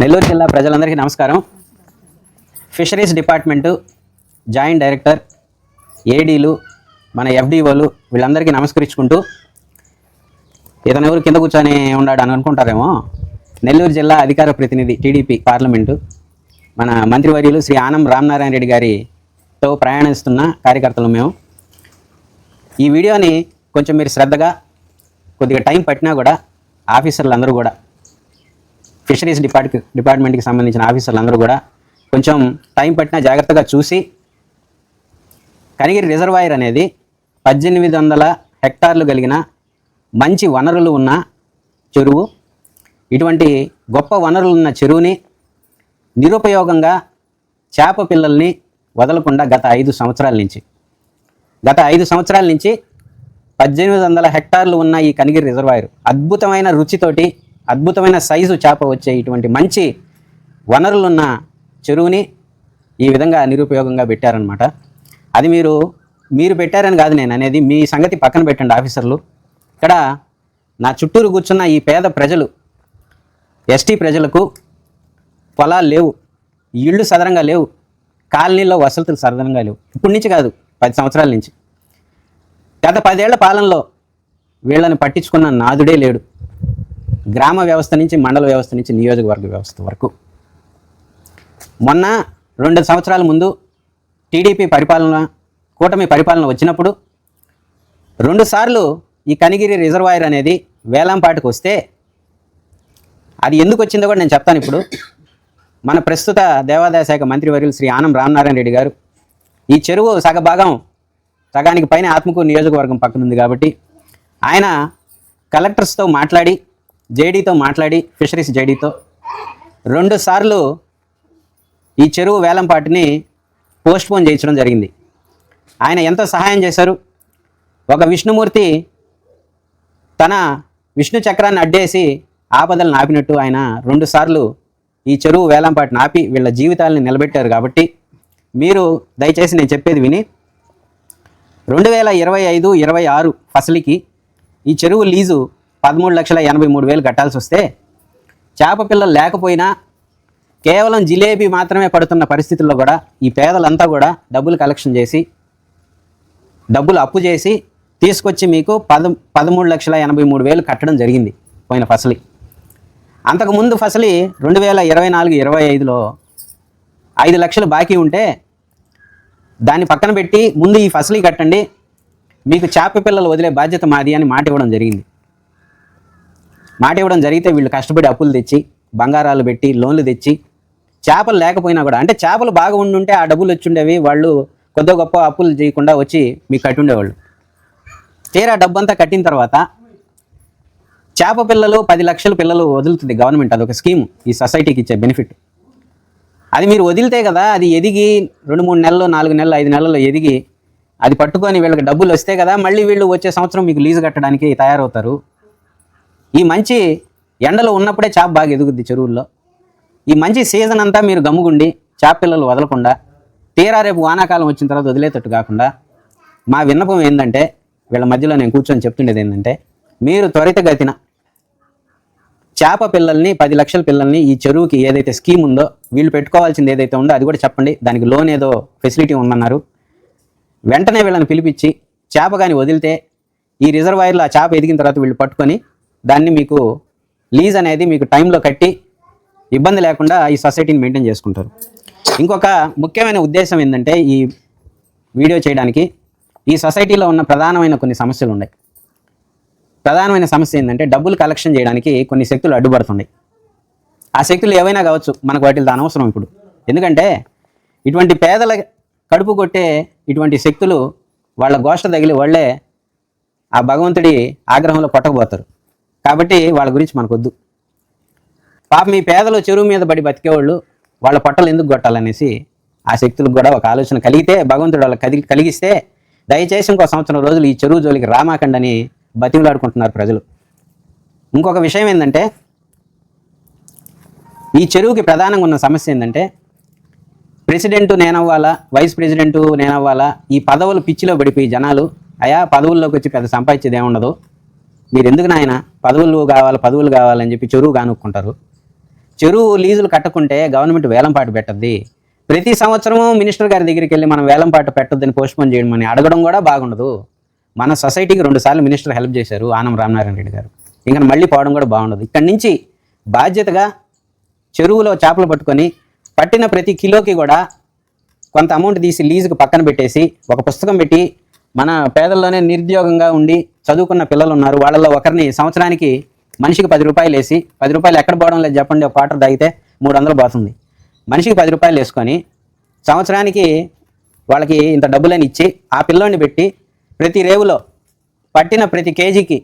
నెల్లూరు జిల్లా ప్రజలందరికీ నమస్కారం. ఫిషరీస్ డిపార్ట్మెంటు జాయింట్ డైరెక్టర్, ఏడీలు, మన ఎఫ్డీఓలు వీళ్ళందరికీ నమస్కరించుకుంటూ, ఇతను ఎవరు కింద కూర్చొని ఉన్నాడు అని అనుకుంటారేమో, నెల్లూరు జిల్లా అధికార ప్రతినిధి టీడీపీ పార్లమెంటు మన మంత్రివర్యులు శ్రీ ఆనం రామనారాయణ రెడ్డి గారితో ప్రయాణిస్తున్న కార్యకర్తలు మేము. ఈ వీడియోని కొంచెం మీరు శ్రద్ధగా, కొద్దిగా టైం పట్టినా కూడా ఆఫీసర్లు అందరూ కూడా, ఫిషరీస్ డిపార్ట్మెంట్కి సంబంధించిన ఆఫీసర్లు అందరూ కూడా కొంచెం టైం పట్టినా జాగ్రత్తగా చూసి, కనిగిరి రిజర్వాయర్ అనేది 1800 హెక్టార్లు కలిగిన మంచి వనరులు ఉన్న చెరువు. ఇటువంటి గొప్ప వనరులు ఉన్న చెరువుని నిరుపయోగంగా చేప పిల్లల్ని వదలకుండా గత 5 సంవత్సరాల నుంచి 1800 హెక్టార్లు ఉన్న ఈ కనిగిరి రిజర్వాయర్ అద్భుతమైన రుచితోటి, అద్భుతమైన సైజు చేప వచ్చే ఇటువంటి మంచి వనరులున్న చెరువుని ఈ విధంగా నిరుపయోగంగా పెట్టారనమాట. అది మీరు పెట్టారని కాదు నేను అనేది, మీ సంగతి పక్కన పెట్టండి ఆఫీసర్లు. ఇక్కడ నా చుట్టూరు కూర్చున్న ఈ పేద ప్రజలు, ఎస్టీ ప్రజలకు పొలాలు లేవు, ఇళ్ళు సదరంగా లేవు, కాలనీలో వసతులు సదరంగా లేవు. ఇప్పటి నుంచి కాదు, 10 సంవత్సరాల నుంచి. గత 10 ఏళ్ల పాలనలో వీళ్ళని పట్టించుకున్న నాదుడే లేడు. గ్రామ వ్యవస్థ నుంచి, మండల వ్యవస్థ నుంచి, నియోజకవర్గ వ్యవస్థ వరకు. మొన్న 2 సంవత్సరాల ముందు టీడీపీ పరిపాలన, కూటమి పరిపాలన వచ్చినప్పుడు 2 సార్లు ఈ కనిగిరి రిజర్వాయర్ అనేది వేలంపాటికి వస్తే, అది ఎందుకు వచ్చిందో కూడా నేను చెప్తాను ఇప్పుడు. మన ప్రస్తుత దేవాదాయ శాఖ మంత్రివర్యులు శ్రీ ఆనం రామనారాయణ రెడ్డి గారు ఈ చెరువు సగానికి పైన ఆత్మకూరు నియోజకవర్గం పక్కన ఉంది కాబట్టి ఆయన కలెక్టర్స్తో మాట్లాడి, జేడీతో మాట్లాడి, ఫిషరీస్ జేడీతో 2 సార్లు ఈ చెరువు వేలంపాటిని పోస్ట్పోన్ చేయించడం జరిగింది. ఆయన ఎంత సహాయం చేశారు. ఒక విష్ణుమూర్తి తన విష్ణు చక్రాన్ని అడ్డేసి ఆపదలను ఆపినట్టు ఆయన 2 సార్లు ఈ చెరువు వేలంపాటిని ఆపి వీళ్ళ జీవితాలని నిలబెట్టారు. కాబట్టి మీరు దయచేసి నేను చెప్పేది విని, 2025-26 ఫసలికి ఈ చెరువు లీజు 13,83,000 కట్టాల్సి వస్తే, చేప పిల్లలు లేకపోయినా కేవలం జిలేబీ మాత్రమే పడుతున్న పరిస్థితుల్లో కూడా ఈ పేదలంతా కూడా డబ్బులు కలెక్షన్ చేసి, డబ్బులు అప్పు చేసి తీసుకొచ్చి మీకు 13,83,000 కట్టడం జరిగింది పోయిన ఫసలి. అంతకుముందు ఫసలి 2024-25లో 5 లక్షలు బాకీ ఉంటే దాన్ని పక్కన పెట్టి ముందు ఈ ఫసలి కట్టండి, మీకు చేప పిల్లలు వదిలే బాధ్యత మాది అని మాట ఇవ్వడం జరిగింది. మాట ఇవ్వడం జరిగితే వీళ్ళు కష్టపడి అప్పులు తెచ్చి, బంగారాలు పెట్టి, లోన్లు తెచ్చి, చేపలు లేకపోయినా కూడా, అంటే చేపలు బాగా ఉండుంటే ఆ డబ్బులు వచ్చి ఉండేవి, వాళ్ళు కొద్ది గొప్ప అప్పులు చేయకుండా వచ్చి మీకు కట్టుండేవాళ్ళు. తీరా డబ్బంతా కట్టిన తర్వాత చేప పిల్లలు 10 లక్షల పిల్లలు వదులుతుంది గవర్నమెంట్. అదొక స్కీమ్, ఈ సొసైటీకి ఇచ్చే బెనిఫిట్. అది మీరు వదిలితే కదా అది ఎదిగి 2-3 నెలలు, 4 నెలలు, 5 నెలల్లో ఎదిగి అది పట్టుకొని వీళ్ళకి డబ్బులు వస్తే కదా మళ్ళీ వీళ్ళు వచ్చే సంవత్సరం మీకు లీజు కట్టడానికి తయారవుతారు. ఈ మంచి ఎండలు ఉన్నప్పుడే చేప బాగా ఎదుగుద్ది చెరువుల్లో. ఈ మంచి సీజన్ అంతా మీరు గమ్ముగుండి చేప పిల్లలు వదలకుండా, తీరా రేపు వానాకాలం వచ్చిన తర్వాత వదిలేటట్టు కాకుండా, మా విన్నపం ఏంటంటే, వీళ్ళ మధ్యలో నేను కూర్చొని చెప్తుండేది ఏంటంటే, మీరు త్వరితగతిన చేప పిల్లల్ని, 10 లక్షల పిల్లల్ని ఈ చెరువుకి ఏదైతే స్కీమ్ ఉందో, వీళ్ళు పెట్టుకోవాల్సింది ఏదైతే ఉందో అది కూడా చెప్పండి. దానికి లోన్ ఏదో ఫెసిలిటీ ఉందన్నారు. వెంటనే వీళ్ళని పిలిపించి చేప కానీ వదిలితే ఈ రిజర్వాయర్లో ఆ చేప ఎదిగిన తర్వాత వీళ్ళు పట్టుకొని దాన్ని మీకు లీజ్ అనేది మీకు టైంలో కట్టి ఇబ్బంది లేకుండా ఈ సొసైటీని మెయింటైన్ చేసుకుంటారు. ఇంకొక ముఖ్యమైన ఉద్దేశం ఏంటంటే, ఈ వీడియో చేయడానికి, ఈ సొసైటీలో ఉన్న ప్రధానమైన కొన్ని సమస్యలు ఉన్నాయి. ప్రధానమైన సమస్య ఏంటంటే, డబ్బులు కలెక్షన్ చేయడానికి కొన్ని శక్తులు అడ్డుపడుతున్నాయి. ఆ శక్తులు ఏవైనా కావచ్చు, మనకు వాటితో అనవసరం ఇప్పుడు. ఎందుకంటే ఇటువంటి పేదల కడుపు కొట్టే ఇటువంటి శక్తులు వాళ్ళ గోష్ట తగిలి వాళ్ళే ఆ భగవంతుడి ఆగ్రహంలో పట్టకపోతారు. కాబట్టి వాళ్ళ గురించి మనకొద్దు. పాపం ఈ పేదలు చెరువు మీద పడి బతికేవాళ్ళు వాళ్ళ పొట్టలు ఎందుకు కొట్టాలనేసి ఆ శక్తులకు కూడా ఒక ఆలోచన కలిగితే, భగవంతుడు వాళ్ళకి కలిగిస్తే, దయచేసి ఇంకో 1 సంవత్సరం రోజులు ఈ చెరువు జోలికి రామాకండని బతిమలాడుకుంటున్నారు ప్రజలు. ఇంకొక విషయం ఏంటంటే, ఈ చెరువుకి ప్రధానంగా ఉన్న సమస్య ఏంటంటే, ప్రెసిడెంట్ నేనవ్వాలా, వైస్ ప్రెసిడెంట్ నేనవ్వాలా, ఈ పదవులు పిచ్చిలో పడిపోయి జనాలు, అయా పదవుల్లోకి వచ్చి పెద్ద సంపాదించేది ఏముండదు, మీరు ఎందుకు నాయన పదవులు కావాలని చెప్పి చెరువు కానుక్కుంటారు. చెరువు లీజులు కట్టకుంటే గవర్నమెంట్ వేలంపాట పెట్టద్ది. ప్రతి సంవత్సరము మినిస్టర్ గారి దగ్గరికి వెళ్ళి మనం వేలంపాట పెట్టొద్దని పోస్ట్పోన్ చేయడం అని అడగడం కూడా బాగుండదు. మన సొసైటీకి 2 సార్లు మినిస్టర్ హెల్ప్ చేశారు, ఆనం రామనారాయణ రెడ్డి గారు. ఇంకా మళ్ళీ పోవడం కూడా బాగుండదు. ఇక్కడి నుంచి బాధ్యతగా చెరువులో చేపలు పట్టుకొని పట్టిన ప్రతి కిలోకి కూడా కొంత అమౌంట్ తీసి లీజుకు పక్కన పెట్టేసి ఒక పుస్తకం పెట్టి, మన పేదల్లోనే నిరుద్యోగంగా ఉండి చదువుకున్న పిల్లలు ఉన్నారు, వాళ్ళలో ఒకరిని సంవత్సరానికి మనిషికి 10 రూపాయలు వేసి, 10 రూపాయలు ఎక్కడ పోవడం లేదు చెప్పండి, ఒక క్వార్టర్ తాగితే 300 పోతుంది. మనిషికి 10 రూపాయలు వేసుకొని సంవత్సరానికి వాళ్ళకి ఇంత డబ్బులని ఇచ్చి ఆ పిల్లోని పెట్టి ప్రతి రేవులో పట్టిన ప్రతి కేజీకి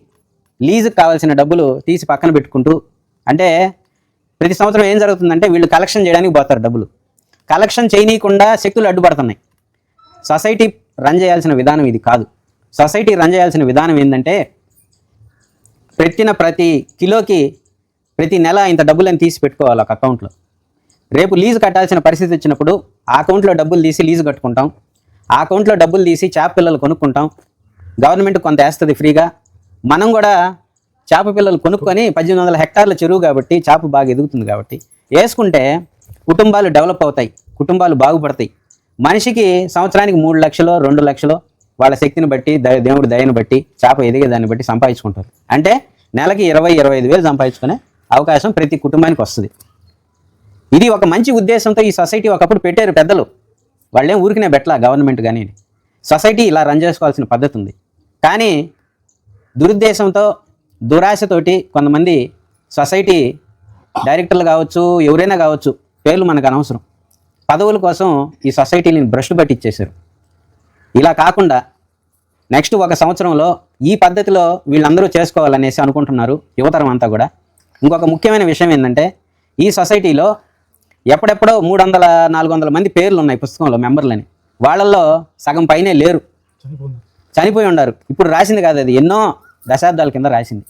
లీజుకి కావాల్సిన డబ్బులు తీసి పక్కన పెట్టుకుంటూ, అంటే ప్రతి సంవత్సరం ఏం జరుగుతుందంటే వీళ్ళు కలెక్షన్ చేయడానికి పోతారు, డబ్బులు కలెక్షన్ చేయనీయకుండా శక్తులు అడ్డుపడుతున్నాయి. సొసైటీ రన్ చేయాల్సిన విధానం ఇది కాదు. సొసైటీ రన్ చేయాల్సిన విధానం ఏంటంటే పెట్టిన ప్రతి కిలోకి ప్రతి నెల ఇంత డబ్బులని తీసి పెట్టుకోవాలి ఒక అకౌంట్లో. రేపు లీజు కట్టాల్సిన పరిస్థితి వచ్చినప్పుడు ఆ అకౌంట్లో డబ్బులు తీసి లీజు కట్టుకుంటాం, ఆ అకౌంట్లో డబ్బులు తీసి చేప పిల్లలు కొనుక్కుంటాం. గవర్నమెంట్ కొంత వేస్తుంది ఫ్రీగా. మనం కూడా చేప పిల్లలు కొనుక్కొని 1800 హెక్టార్ల చెరువు కాబట్టి చేప బాగా ఎదుగుతుంది కాబట్టి వేసుకుంటే కుటుంబాలు డెవలప్ అవుతాయి, కుటుంబాలు బాగుపడతాయి. మనిషికి సంవత్సరానికి 3 లక్షలు 2 లక్షలు వాళ్ళ శక్తిని బట్టి దేవుడి దయని బట్టి చేప ఎదిగేదాన్ని బట్టి సంపాదించుకుంటారు. అంటే నెలకి 20-25 వేలు సంపాదించుకునే అవకాశం ప్రతి కుటుంబానికి వస్తుంది. ఇది ఒక మంచి ఉద్దేశంతో ఈ సొసైటీ ఒకప్పుడు పెట్టారు పెద్దలు. వాళ్ళేం ఊరికినే బెట్లా గవర్నమెంట్ కానీ. సొసైటీ ఇలా రన్ చేసుకోవాల్సిన పద్ధతి ఉంది. కానీ దురుద్దేశంతో దురాశతోటి కొంతమంది సొసైటీ డైరెక్టర్లు కావచ్చు, ఎవరైనా కావచ్చు, పేర్లు మనకు అనవసరం, పదవుల కోసం ఈ సొసైటీని భ్రష్టు పట్టించేశారు. ఇలా కాకుండా నెక్స్ట్ 1 సంవత్సరంలో ఈ పద్ధతిలో వీళ్ళందరూ చేసుకోవాలనేసి అనుకుంటున్నారు యువతరం అంతా కూడా. ఇంకొక ముఖ్యమైన విషయం ఏంటంటే ఈ సొసైటీలో ఎప్పుడెప్పుడో 300-400 మంది పేర్లు ఉన్నాయి పుస్తకంలో మెంబర్లని. వాళ్ళల్లో సగం పైనే లేరు, చనిపోయి ఉన్నారు. ఇప్పుడు రాసింది కాదు, అది ఎన్నో దశాబ్దాల కింద రాసింది.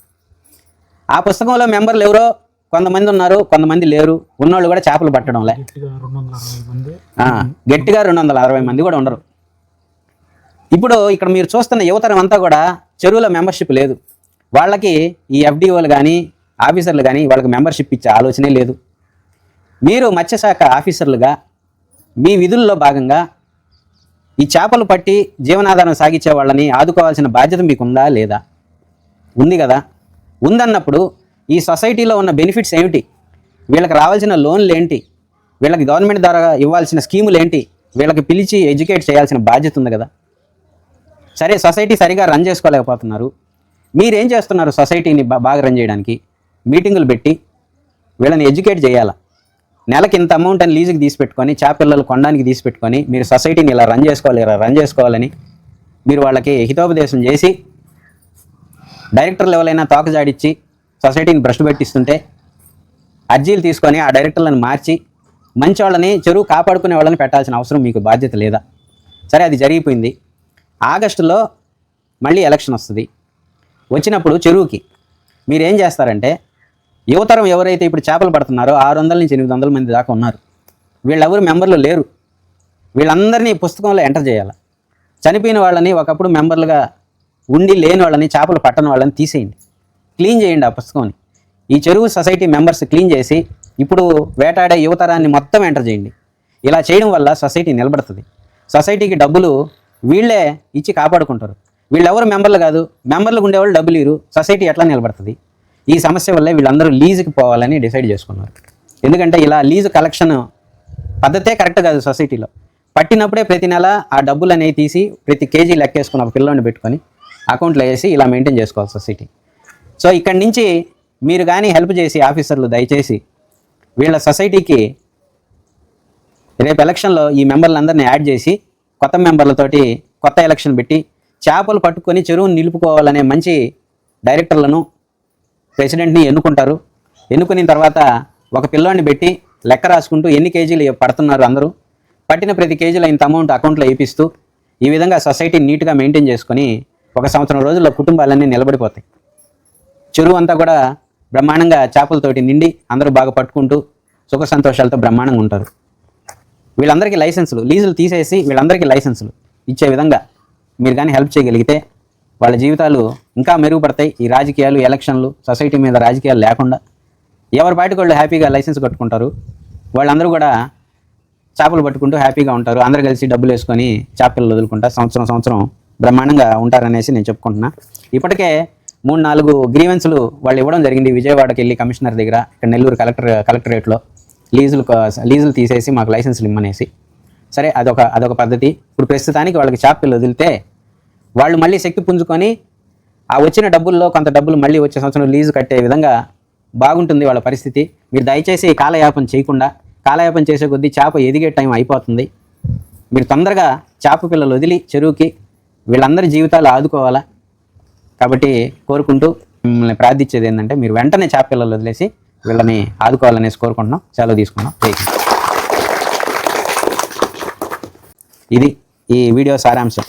ఆ పుస్తకంలో మెంబర్లు ఎవరో కొంతమంది ఉన్నారు, కొంతమంది లేరు. ఉన్నోళ్ళు కూడా చేపలు పట్టడంలే. గట్టిగా 260 మంది కూడా ఉండరు. ఇప్పుడు ఇక్కడ మీరు చూస్తున్న యువతరం అంతా కూడా చెరువుల మెంబర్షిప్ లేదు. వాళ్ళకి ఈ ఎఫ్డిఓలు కానీ ఆఫీసర్లు కానీ వాళ్ళకి మెంబర్షిప్ ఇచ్చే ఆలోచనే లేదు. మీరు మత్స్యశాఖ ఆఫీసర్లుగా మీ విధుల్లో భాగంగా ఈ చేపలు పట్టి జీవనాధారం సాగించే వాళ్ళని ఆదుకోవాల్సిన బాధ్యత మీకుందా లేదా? ఉంది కదా. ఉందన్నప్పుడు ఈ సొసైటీలో ఉన్న బెనిఫిట్స్ ఏమిటి, వీళ్ళకి రావాల్సిన లోన్లు ఏంటి, వీళ్ళకి గవర్నమెంట్ ద్వారా ఇవ్వాల్సిన స్కీములు ఏంటి, వీళ్ళకి పిలిచి ఎడ్యుకేట్ చేయాల్సిన బాధ్యత ఉంది కదా. సరే, సొసైటీ సరిగా రన్ చేసుకోలేకపోతున్నారు. మీరేం చేస్తున్నారు సొసైటీని బాగా రన్ చేయడానికి? మీటింగులు పెట్టి వీళ్ళని ఎడ్యుకేట్ చేయాలా. నెలకి ఇంత అమౌంట్ అని లీజుకి తీసిపెట్టుకొని చేపపిల్లలు కొనడానికి తీసిపెట్టుకొని మీరు సొసైటీని ఇలా రన్ చేసుకోవాలని మీరు వాళ్ళకి హితోపదేశం చేసి డైరెక్టర్ లెవెల్ అయినా తోకజాడిచ్చి సొసైటీని భ్రష్టు పెట్టిస్తుంటే అర్జీలు తీసుకొని ఆ డైరెక్టర్లను మార్చి మంచి వాళ్ళని, చెరువు కాపాడుకునే వాళ్ళని పెట్టాల్సిన అవసరం మీకు బాధ్యత లేదా? సరే, అది జరిగిపోయింది. ఆగస్టులో మళ్ళీ ఎలక్షన్ వస్తుంది. వచ్చినప్పుడు చెరువుకి మీరేం చేస్తారంటే యువతరం ఎవరైతే ఇప్పుడు చేపలు పడుతున్నారో 600 నుంచి 800 మంది దాకా ఉన్నారు. వీళ్ళెవరు మెంబర్లు లేరు. వీళ్ళందరినీ పుస్తకంలో ఎంటర్ చేయాలి. చనిపోయిన వాళ్ళని, ఒకప్పుడు మెంబర్లుగా ఉండి లేని వాళ్ళని, చేపలు పట్టని వాళ్ళని తీసేయండి, క్లీన్ చేయండి ఆ పుస్తకాన్ని. ఈ చెరువు సొసైటీ మెంబర్స్ క్లీన్ చేసి ఇప్పుడు వేటాడే యువతరాన్ని మొత్తం ఎంటర్ చేయండి. ఇలా చేయడం వల్ల సొసైటీ నిలబడుతుంది. సొసైటీకి డబ్బులు వీళ్ళే ఇచ్చి కాపాడుకుంటారు. వీళ్ళెవరు మెంబర్లు కాదు, మెంబర్లకు ఉండేవాళ్ళు డబ్బులు ఇరు, సొసైటీ ఎట్లా నిలబడుతుంది? ఈ సమస్య వల్లే వీళ్ళందరూ లీజుకి పోవాలని డిసైడ్ చేసుకున్నారు. ఎందుకంటే ఇలా లీజు కలెక్షన్ పద్ధతే కరెక్ట్ కాదు. సొసైటీలో పట్టినప్పుడే ప్రతి నెల ఆ డబ్బులు అనేవి తీసి ప్రతి కేజీ లెక్కేసుకుని ఒక పిల్లని పెట్టుకొని అకౌంట్లో వేసి ఇలా మెయింటైన్ చేసుకోవాలి సొసైటీ. సో ఇక్కడి నుంచి మీరు కానీ హెల్ప్ చేసి ఆఫీసర్లు దయచేసి వీళ్ళ సొసైటీకి రేపు ఎలక్షన్లో ఈ మెంబర్లందరినీ యాడ్ చేసి కొత్త మెంబర్లతోటి కొత్త ఎలక్షన్ పెట్టి చేపలు పట్టుకొని చెరువును నిలుపుకోవాలనే మంచి డైరెక్టర్లను, ప్రెసిడెంట్ని ఎన్నుకుంటారు. ఎన్నుకున్న తర్వాత ఒక పిల్లోని పెట్టి లెక్క రాసుకుంటూ ఎన్ని కేజీలు పడుతున్నారు అందరూ, పట్టిన ప్రతి కేజీలో ఇంత అమౌంట్ అకౌంట్లో వేపిస్తూ ఈ విధంగా సొసైటీని నీట్గా మెయింటైన్ చేసుకొని 1 సంవత్సరం రోజుల్లో కుటుంబాలన్నీ నిలబడిపోతాయి. చెరువు అంతా కూడా బ్రహ్మాండంగా చేపలతోటి నిండి అందరూ బాగా పట్టుకుంటూ సుఖ సంతోషాలతో బ్రహ్మాండంగా ఉంటారు. వీళ్ళందరికీ లైసెన్సులు, లీజులు తీసేసి వీళ్ళందరికీ లైసెన్సులు ఇచ్చే విధంగా మీరు కానీ హెల్ప్ చేయగలిగితే వాళ్ళ జీవితాలు ఇంకా మెరుగుపడతాయి. ఈ రాజకీయాలు, ఎలక్షన్లు, సొసైటీ మీద రాజకీయాలు లేకుండా ఎవరి పాటికి వాళ్ళు హ్యాపీగా లైసెన్స్ కట్టుకుంటారు. వాళ్ళందరూ కూడా చేపలు పట్టుకుంటూ హ్యాపీగా ఉంటారు. అందరూ కలిసి డబ్బులు వేసుకొని చేపలు వదులుకుంటా సంవత్సరం బ్రహ్మాండంగా ఉంటారనేసి నేను చెప్పుకుంటున్నా. ఇప్పటికే 3-4 గ్రీవెన్స్లు వాళ్ళు ఇవ్వడం జరిగింది. విజయవాడకి వెళ్ళి కమిషనర్ దగ్గర, ఇక్కడ నెల్లూరు కలెక్టరేట్లో లీజులు తీసేసి మాకు లైసెన్సులు ఇమ్మనేసి. సరే, అదొక పద్ధతి. ఇప్పుడు ప్రస్తుతానికి వాళ్ళకి చేపలు వదిలితే వాళ్ళు మళ్ళీ శక్తి పుంజుకొని ఆ వచ్చిన డబ్బుల్లో కొంత డబ్బులు మళ్ళీ వచ్చే సంవత్సరం లీజు కట్టే విధంగా బాగుంటుంది వాళ్ళ పరిస్థితి. మీరు దయచేసి కాలయాపన చేయకుండా, కాలయాపన చేసే కొద్దీ చేప ఎదిగే టైం అయిపోతుంది. మీరు తొందరగా చేప పిల్లలు వదిలి చెరువుకి వీళ్ళందరి జీవితాలు ఆదుకోవాలా. కాబట్టి కోరుకుంటూ మిమ్మల్ని ప్రార్థించేది ఏంటంటే మీరు వెంటనే చేప పిల్లలు వదిలేసి వీళ్ళని ఆదుకోవాలనేసి కోరుకుంటున్నాం. సెలవు తీసుకున్నాం. ఇది ఈ వీడియో సారాంశం.